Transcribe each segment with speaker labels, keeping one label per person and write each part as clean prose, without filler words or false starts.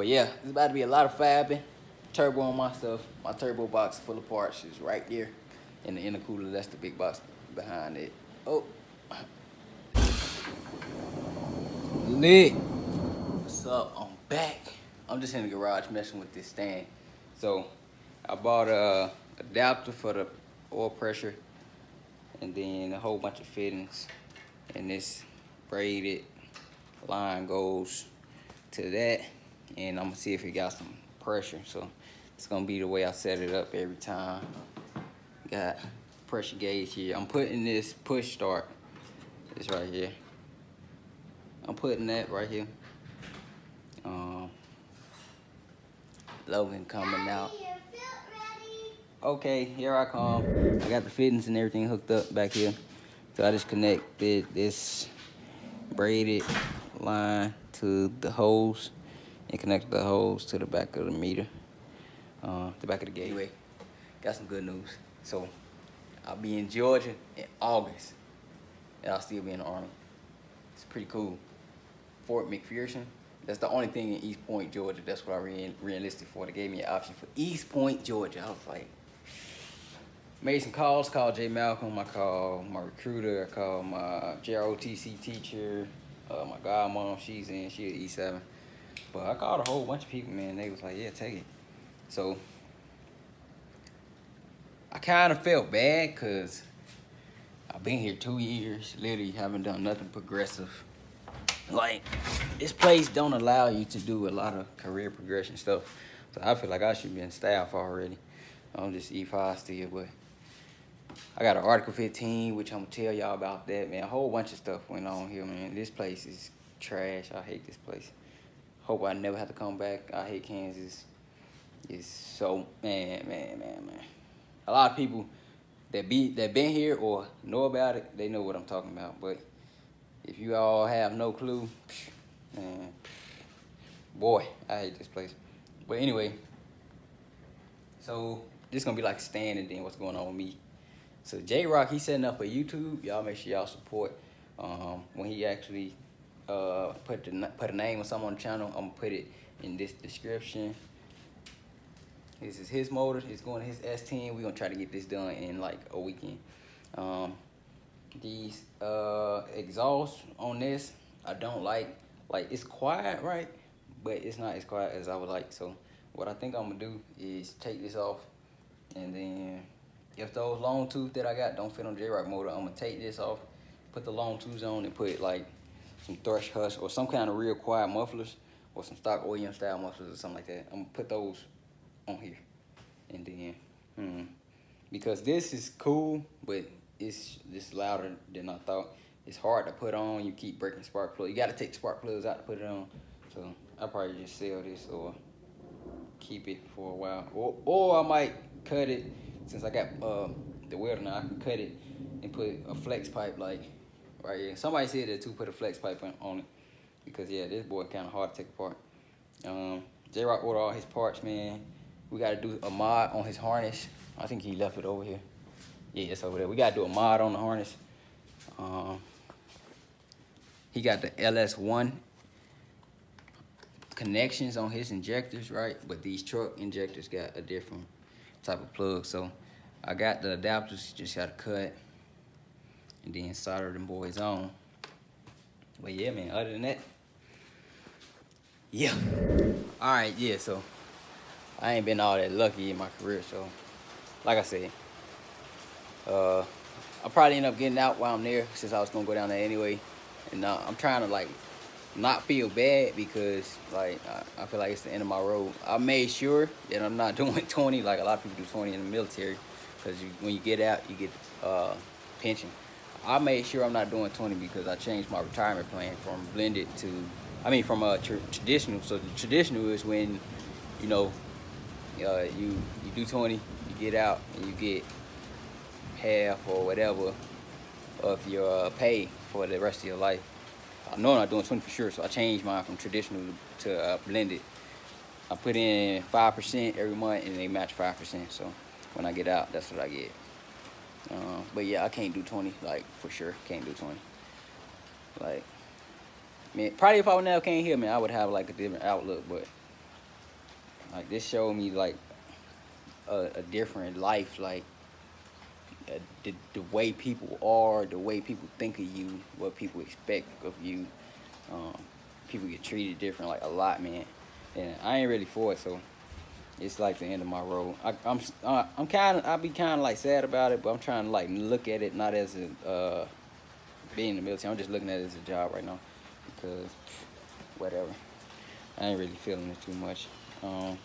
Speaker 1: But yeah, it's about to be a lot of fabbing. Turbo on my stuff. My turbo box full of parts is right there in the intercooler. That's the big box behind it. Oh, lit. What's up? I'm back. I'm just in the garage messing with this stand. So I bought a adapter for the oil pressure, and then a whole bunch of fittings. And this braided line goes to that, and I'm gonna see if it got some pressure. So it's gonna be the way I set it up every time. Got pressure gauge here. I'm putting this push start. It's right here. I'm putting that right here. Logan coming out. Okay, here I come. I got the fittings and everything hooked up back here. So I just connected this braided line to the hose and connected the hose to the back of the meter, the back of the gate. Anyway, got some good news. So I'll be in Georgia in August, and I'll still be in the Army. It's pretty cool. Fort McPherson. That's the only thing in East Point, Georgia. That's what I re-enlisted for. They gave me an option for East Point, Georgia. I was like, made some calls, called J. Malcolm, I called my recruiter, I called my JROTC teacher, my godmom, she's at E7. But I called a whole bunch of people, man. They was like, yeah, take it. So I kind of felt bad because I've been here 2 years, literally haven't done nothing progressive. Like, this place don't allow you to do a lot of career progression stuff. So I feel like I should be in staff already. I'm just E5 still, but I got an Article 15, which I'm gonna tell y'all about that, man. A whole bunch of stuff went on here, man. This place is trash. I hate this place. Hope I never have to come back. I hate Kansas. It's so, man. A lot of people that been here or know about it, they know what I'm talking about. But if you all have no clue, man, boy, I hate this place. But anyway, so this gonna be like a stand and then what's going on with me. So Jrock, he's setting up a YouTube. Y'all make sure y'all support. When he actually put a name or something on the channel, I'm gonna put it in this description. This is his motor. It's going to his S10. We're gonna try to get this done in like a weekend. These exhausts on this, I don't like. Like, it's quiet, right? But it's not as quiet as I would like. So what I think I'm gonna do is take this off, and then if those long tubes that I got don't fit on the Jrock motor, I'm gonna take this off, put the long tubes on, and put like some thrush hush or some kind of real quiet mufflers or some stock OEM style mufflers or something like that. I'm gonna put those on here, and then because this is cool, but it's just louder than I thought. It's hard to put on. You keep breaking spark plugs. You got to take spark plugs out to put it on. So I'll probably just sell this or keep it for a while, or I might cut it. Since I got the welder now, I can cut it and put a flex pipe like right here. Somebody said that too, put a flex pipe on it, because yeah, this boy kind of hard to take apart. Jrock ordered all his parts, man. We got to do a mod on his harness. I think he left it over here. Yeah, it's over there. We got to do a mod on the harness. He got the LS1 connections on his injectors, right? But these truck injectors got a different type of plug. So I got the adapters, just got to cut and then solder them boys on. But yeah, man, other than that, yeah. All right, yeah, so I ain't been all that lucky in my career. So like I said, I'll probably end up getting out while I'm there, since I was gonna go down there anyway. And I'm trying to like not feel bad, because like I feel like it's the end of my road. I made sure that I'm not doing 20 like a lot of people do 20 in the military, because when you get out, you get pension. I made sure I'm not doing 20 because I changed my retirement plan from blended to, from traditional. So the traditional is when, you know, you do 20, you get out, and you get half or whatever of your pay for the rest of your life. I know I'm not doing 20 for sure, so I changed mine from traditional to blended. I put in 5% every month, and they match 5%. So when I get out, that's what I get. But yeah, I can't do 20, like, for sure. Can't do 20. Like, man, probably if I never came here, man, I would have like a different outlook. But Like this showed me like a different life, like the way people are, the way people think of you, what people expect of you. Um, People get treated different, like a lot, man. And I ain't really for it, so it's like the end of my road. I be kind of like sad about it, but I'm trying to like look at it not as a being in the military. I'm just looking at it as a job right now because whatever. I ain't really feeling it too much. I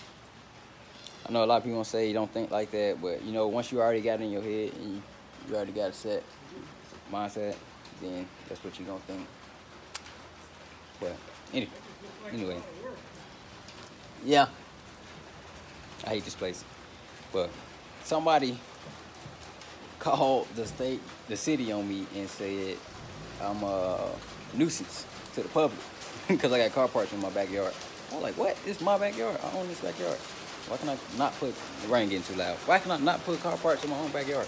Speaker 1: know a lot of people gonna say you don't think like that, but you know, once you already got it in your head and you already got a set mindset, then that's what you gonna think. But anyway, yeah, I hate this place. But somebody called the city on me and said I'm a nuisance to the public because I got car parts in my backyard. I'm like, what? It's my backyard. I own this backyard. Why can I not put, the rain getting too loud. Why can I not put car parts in my own backyard?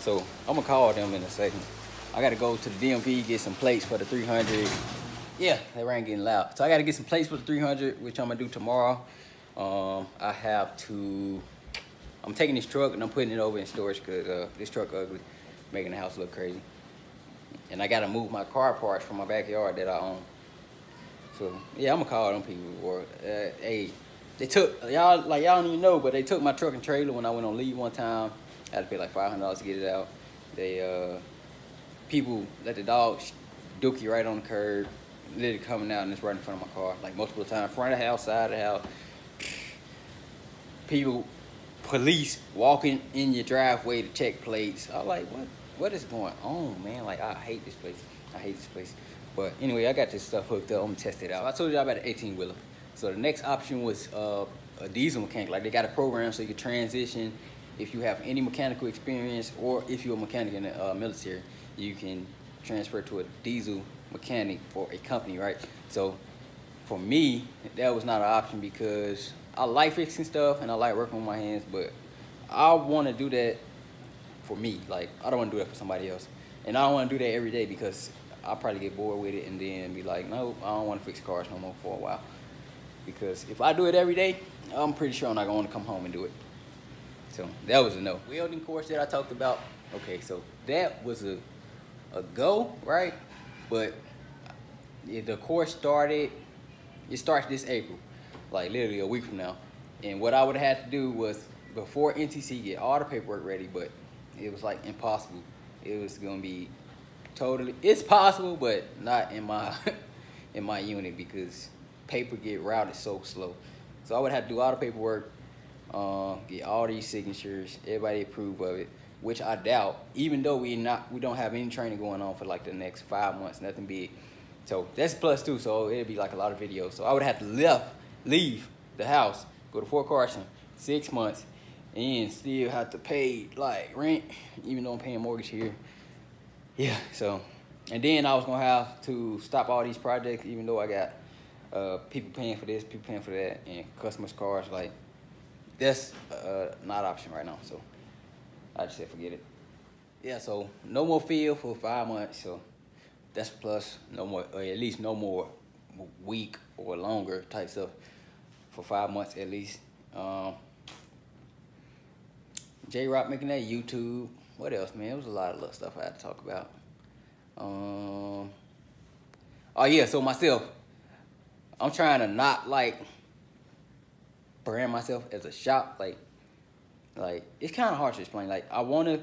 Speaker 1: So I'm gonna call them in a second. I gotta go to the DMV, get some plates for the 300. Yeah, that rain getting loud. So I gotta get some plates for the 300, which I'm gonna do tomorrow. I'm taking this truck and I'm putting it over in storage because this truck ugly, making the house look crazy. And I gotta move my car parts from my backyard that I own. So yeah, I'm gonna call them people. Or hey, they took y'all don't even know, but they took my truck and trailer when I went on leave one time. I had to pay like $500 to get it out. They people let the dog dookie right on the curb, literally coming out and it's right in front of my car, like multiple times, front of the house, side of the house. People, police walking in your driveway to check plates. I was like, what is going on, man? Like, I hate this place. I hate this place. But anyway, I got this stuff hooked up. I'm gonna test it out. So I told you about an 18-wheeler. So the next option was a diesel mechanic. Like, they got a program so you can transition if you have any mechanical experience, or if you're a mechanic in the military, you can transfer to a diesel mechanic for a company, right? So for me, that was not an option because I like fixing stuff and I like working with my hands, but I want to do that for me. Like, I don't want to do that for somebody else. And I don't want to do that every day because I'll probably get bored with it and then be like, no, I don't want to fix cars no more for a while. Because if I do it every day, I'm pretty sure I'm not going to want to come home and do it. So that was a no. Welding course that I talked about, okay, so that was a go, right? But the course started, it starts this April, like literally a week from now. And what I would have had to do was, before NTC, get all the paperwork ready, but it was like impossible. It was gonna be totally, it's possible, but not in my in my unit because paper get routed so slow. So I would have to do all the paperwork, get all these signatures, everybody approve of it, which I doubt, even though we don't have any training going on for like the next 5 months, nothing big. So that's plus two, so it'd be like a lot of videos. So I would have to leave the house, go to Fort Carson, 6 months, and still have to pay like rent, even though I'm paying mortgage here. Yeah, so, and then I was gonna have to stop all these projects, even though I got people paying for this, people paying for that, and customers' cars. Like, that's not an option right now, so I just said forget it. Yeah, so no more field for 5 months, so that's plus no more, or at least no more week or longer type stuff for 5 months at least. Jrock making that YouTube. What else, man? It was a lot of little stuff I had to talk about. Oh yeah, so myself, I'm trying to not like brand myself as a shop. Like it's kind of hard to explain. Like, I want to,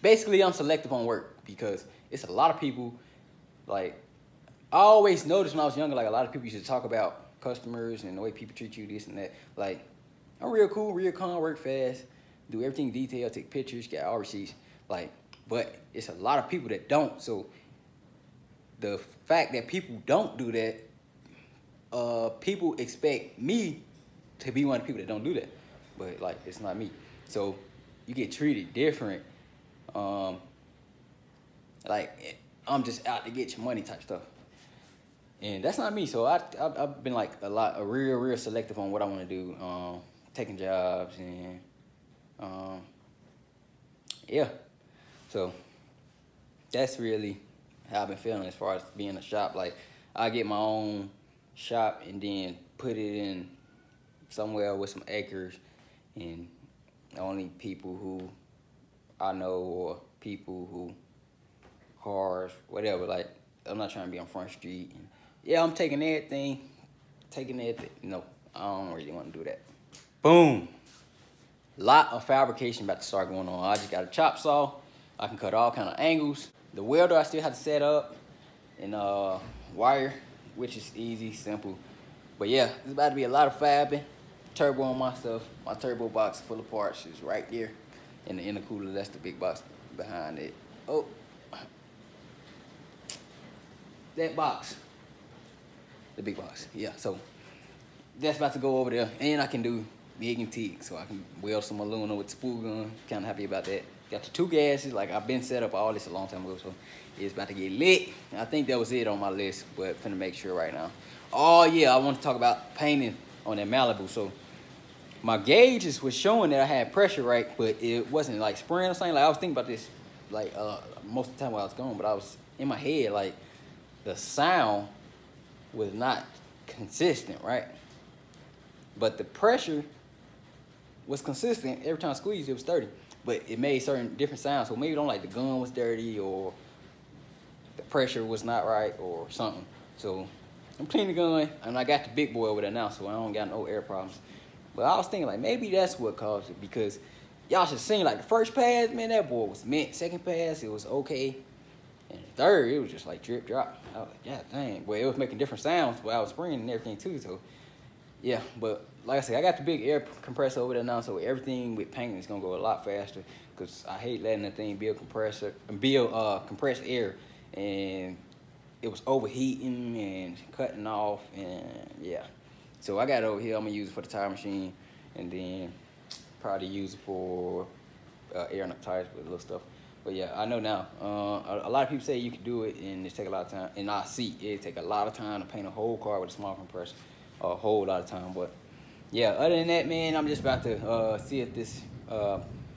Speaker 1: basically I'm selective on work because it's a lot of people. Like, I always noticed when I was younger, like a lot of people used to talk about customers and the way people treat you, this and that. Like, I'm real cool, real calm, work fast, do everything detailed, take pictures, get all receipts. Like, but it's a lot of people that don't. So the fact that people don't do that, people expect me to be one of the people that don't do that. But like, it's not me. So you get treated different. Like, I'm just out to get your money type stuff. And that's not me. So I've been like real selective on what I want to do. Taking jobs and yeah. So that's really how I've been feeling as far as being a shop. Like, I get my own shop and then put it in somewhere with some acres, and only people who I know or people who cars, whatever. Like, I'm not trying to be on Front Street. And yeah, I'm taking everything. No, I don't really want to do that. Boom. Lot of fabrication about to start going on. I just got a chop saw. I can cut all kind of angles. The welder I still have to set up and wire, which is easy, simple. But yeah, there's about to be a lot of fabbing. Turbo on my stuff. My turbo box full of parts is right there in the intercooler. That's the big box behind it. Oh, that box, the big box. Yeah, so that's about to go over there, and I can do MIG and TIG, so I can weld some aluminum with the spool gun. Kind of happy about that. Got the 2 gases. Like, I've been set up all this a long time ago, so it's about to get lit. I think that was it on my list, but finna make sure right now. Oh yeah, I want to talk about painting on that Malibu. So my gauges was showing that I had pressure, right, but it wasn't like spraying or something. Like, I was thinking about this like most of the time while I was gone, but I was in my head like the sound was not consistent, right? But the pressure was consistent. Every time I squeezed, it was 30. But it made certain different sounds. So maybe don't like the gun was dirty, or the pressure was not right, or something. So I'm cleaning the gun, and I got the big boy over there now, so I don't got no air problems. But I was thinking, like, maybe that's what caused it, because y'all should seen, like, the first pass, man, that boy was mint. Second pass, it was okay. And the third, it was just like drip, drop. I was like, yeah, dang. But it was making different sounds while I was spraying and everything, too. So, yeah, but like I said, I got the big air compressor over there now, so everything with painting is gonna go a lot faster, because I hate letting the thing build compressed air, and it was overheating and cutting off, and yeah. So I got it over here. I'm gonna use it for the tire machine, and then probably use it for airing up tires with little stuff. But yeah, I know now. A lot of people say you can do it, and it take a lot of time. And I see it take a lot of time to paint a whole car with a small compressor, a whole lot of time. But yeah, other than that, man, I'm just about to see if this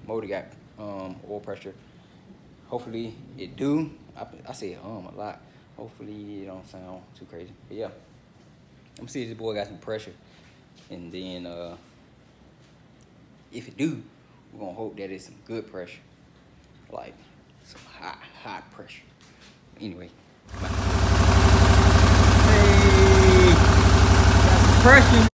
Speaker 1: motor got oil pressure. Hopefully it do. I say a lot. Hopefully it don't sound too crazy. But yeah, I'm gonna see if this boy got some pressure, and then if it do, we're gonna hope that it's some good pressure, like some high pressure. Anyway, hey, got some pressure.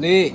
Speaker 1: Lit.